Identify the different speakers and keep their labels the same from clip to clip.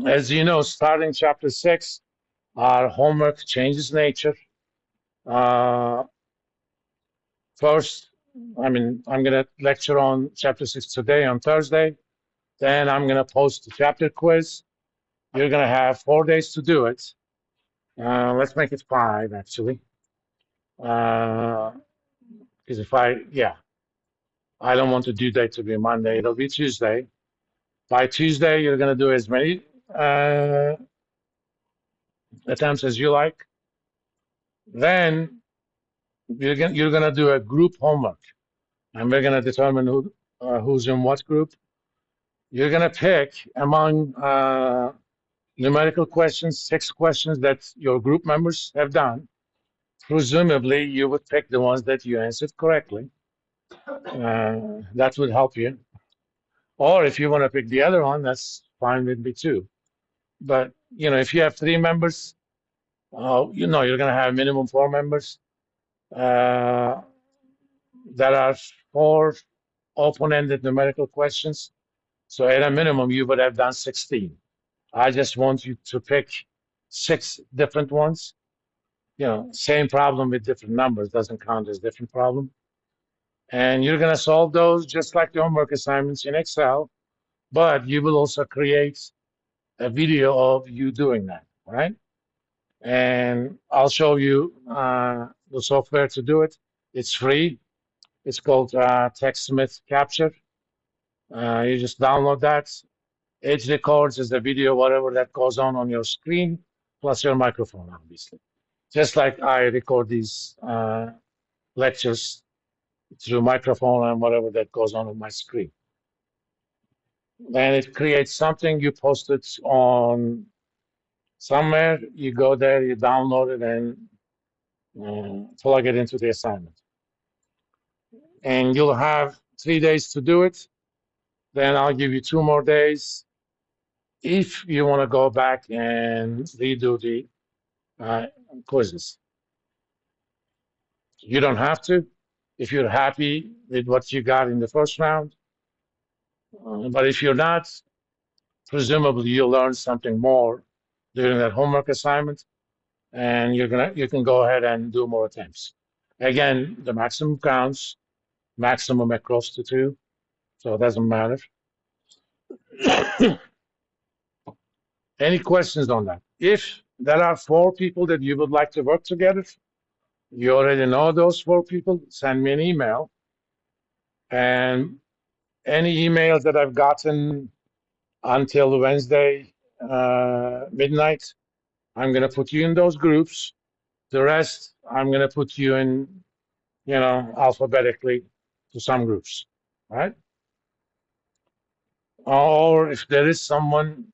Speaker 1: As you know, starting chapter 6, our homework changes nature. Uh, First, I'm going to lecture on chapter 6 today on Thursday. Then I'm going to post the chapter quiz. You're going to have 4 days to do it. Let's make it 5, actually. Because I don't want the due date to be Monday. It'll be Tuesday. By Tuesday, you're going to do as many uh, attempts as you like. Then you're gonna do a group homework, and we're gonna determine who's in what group. You're gonna pick among numerical questions, 6 questions that your group members have done. Presumably, you would pick the ones that you answered correctly. That would help you. Or if you want to pick the other one, that's fine with me too. But if you have 3 members, you're going to have minimum 4 members. Uh, there are 4 open-ended numerical questions. So at a minimum, you would have done 16. I just want you to pick 6 different ones. Same problem with different numbers doesn't count as different problem. And you're going to solve those just like the homework assignments in Excel, but you will also create a video of you doing that, right? And I'll show you the software to do it. It's free. It's called TechSmith Capture. You just download that. It records as a video, whatever that goes on your screen, plus your microphone, obviously. Just like I record these lectures through microphone and whatever that goes on my screen. Then it creates something, you post it on somewhere, you go there, you download it, and plug it into the assignment. And you'll have 3 days to do it. Then I'll give you 2 more days if you want to go back and redo the quizzes. You don't have to if you're happy with what you got in the first round. But if you're not, presumably you'll learn something more during that homework assignment, and you can go ahead and do more attempts. Again, the maximum counts, maximum across the 2, so it doesn't matter. Any questions on that? If there are 4 people that you would like to work together, you already know those 4 people, send me an email. And any emails that I've gotten until Wednesday midnight, I'm going to put you in those groups. The rest, I'm going to put you in, alphabetically to some groups, right? Or if there is someone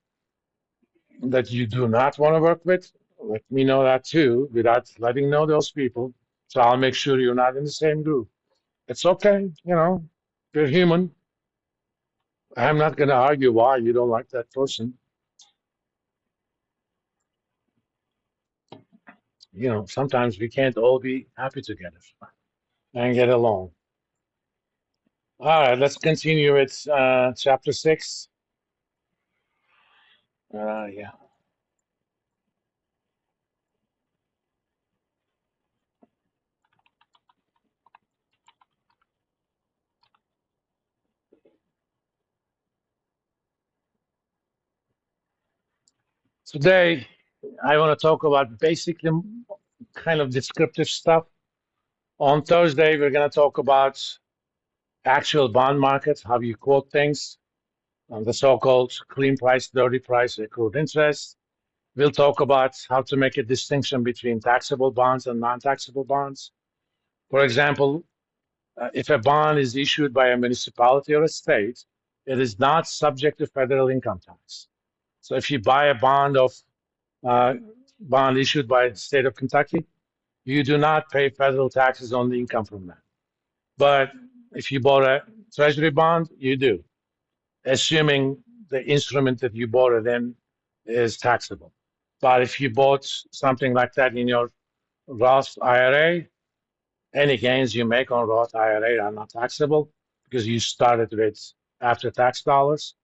Speaker 1: that you do not want to work with, let me know that too, without letting know those people. So I'll make sure you're not in the same group. It's okay, you're human. I'm not going to argue why you don't like that person. Sometimes we can't all be happy together and get along. All right, let's continue with chapter 6. Yeah. Today, I want to talk about basically kind of descriptive stuff. On Thursday, we're going to talk about actual bond market, how you quote things, the so-called clean price, dirty price, accrued interest. We'll talk about how to make a distinction between taxable bonds and non-taxable bonds. For example, if a bond is issued by a municipality or a state, it is not subject to federal income tax. So if you buy a uh, bond issued by the state of Kentucky, you do not pay federal taxes on the income from that. But if you bought a treasury bond, you do, assuming the instrument that you bought it in is taxable. But if you bought something like that in your Roth IRA, any gains you make on Roth IRA are not taxable because you started with after tax dollars.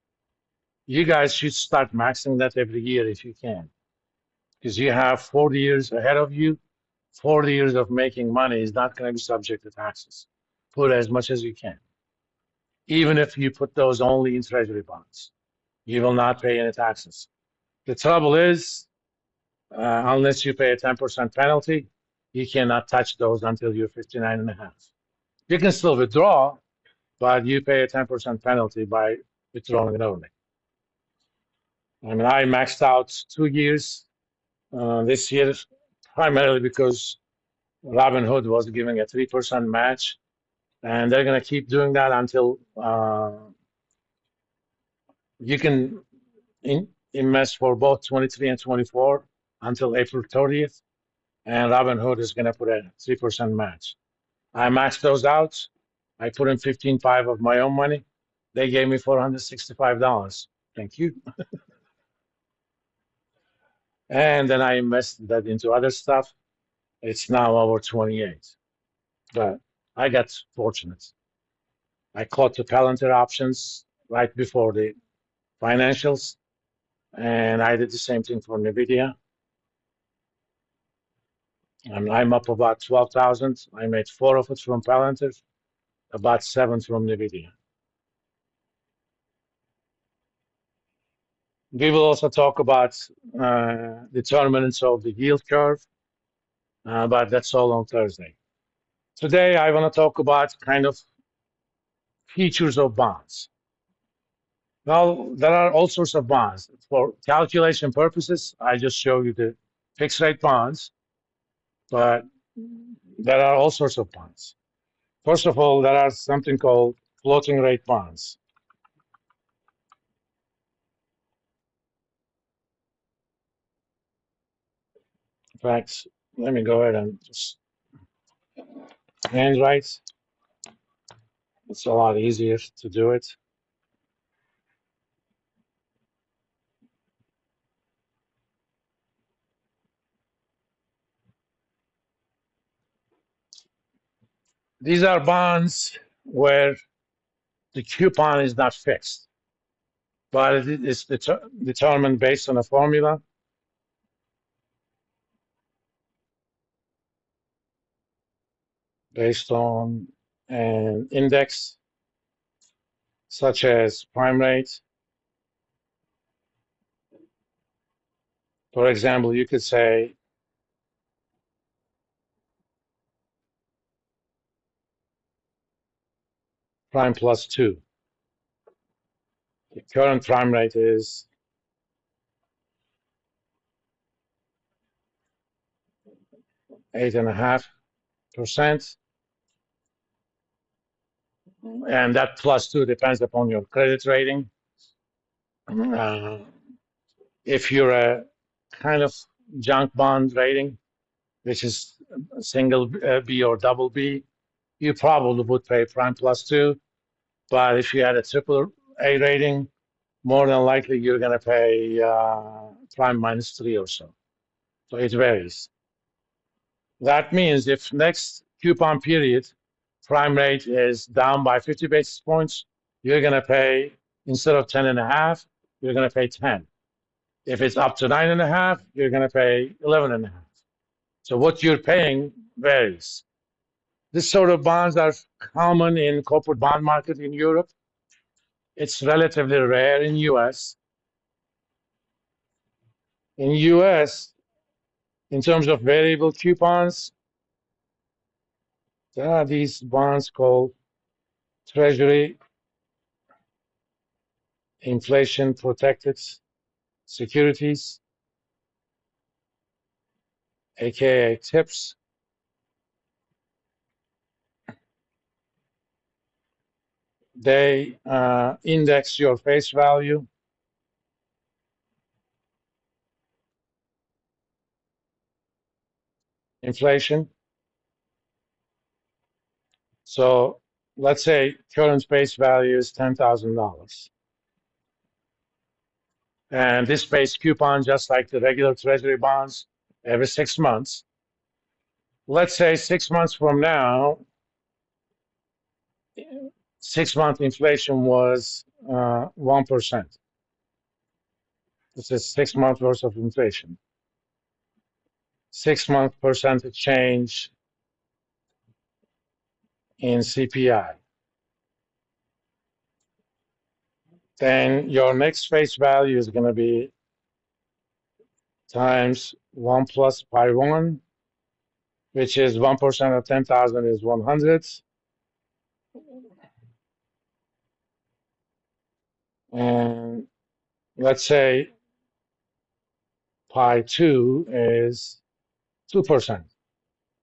Speaker 1: You guys should start maxing that every year if you can, because you have 40 years ahead of you. 40 years of making money is not going to be subject to taxes. Put as much as you can. Even if you put those only in treasury bonds, you will not pay any taxes. The trouble is, unless you pay a 10% penalty, you cannot touch those until you're 59 and a half. You can still withdraw, but you pay a 10% penalty by withdrawing it early. I mean, I maxed out 2 years this year, primarily because Robinhood was giving a 3% match, and they're going to keep doing that until you can invest for both 23 and 24 until April 30th, and Robinhood is going to put a 3% match. I maxed those out. I put in 15.5 of my own money. They gave me $465. Thank you. And then I invested that into other stuff. It's now over 28. But I got fortunate. I caught the Palantir options right before the financials, and I did the same thing for NVIDIA. And I'm up about 12,000. I made 4 of it from Palantir, about 7 from NVIDIA. We will also talk about determinants of the yield curve, but that's all on Thursday. Today, I want to talk about kind of features of bonds. Well, there are all sorts of bonds. For calculation purposes, I just show you the fixed rate bonds, but there are all sorts of bonds. First of all, there are something called floating rate bonds. In fact, let me go ahead and just handwrite. It's a lot easier to do it. These are bonds where the coupon is not fixed, but it is determined based on a formula. Based on an index such as prime rate. For example, you could say prime plus 2. The current prime rate is 8.5%, and that plus 2 depends upon your credit rating. If you're a kind of junk bond rating, which is single B or double B, you probably would pay prime plus 2. But if you had a triple A rating, more than likely you're going to pay prime minus 3 or so. So it varies. That means if next coupon period prime rate is down by 50 basis points, you're going to pay, instead of 10.5, you're going to pay 10. If it's up to 9.5, you're going to pay 11.5. So what you're paying varies. This sort of bonds are common in corporate bond market in Europe. It's relatively rare in US. In US, in terms of variable coupons, there are these bonds called Treasury Inflation Protected Securities, aka TIPS. They index your face value. Inflation. So let's say current face value is $10,000. And this pays coupon just like the regular treasury bonds every 6 months. Let's say 6 months from now, 6-month inflation was 1%. This is 6 months worth of inflation. 6 month percentage change in CPI. Then your next face value is going to be times 1 plus pi 1, which is 1% of 10,000 is 100. And let's say pi 2 is 2%.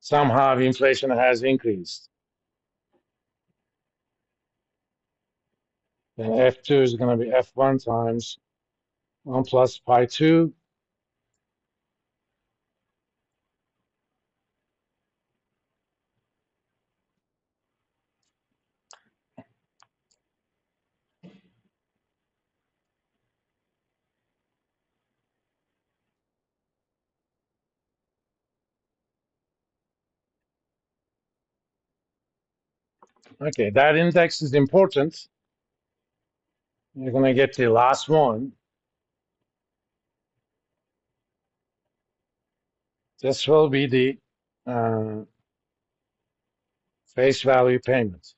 Speaker 1: Somehow inflation has increased. Then F2 is going to be F1 times 1 plus pi 2. Okay, that index is important. You're going to get the last one. This will be the face value payment.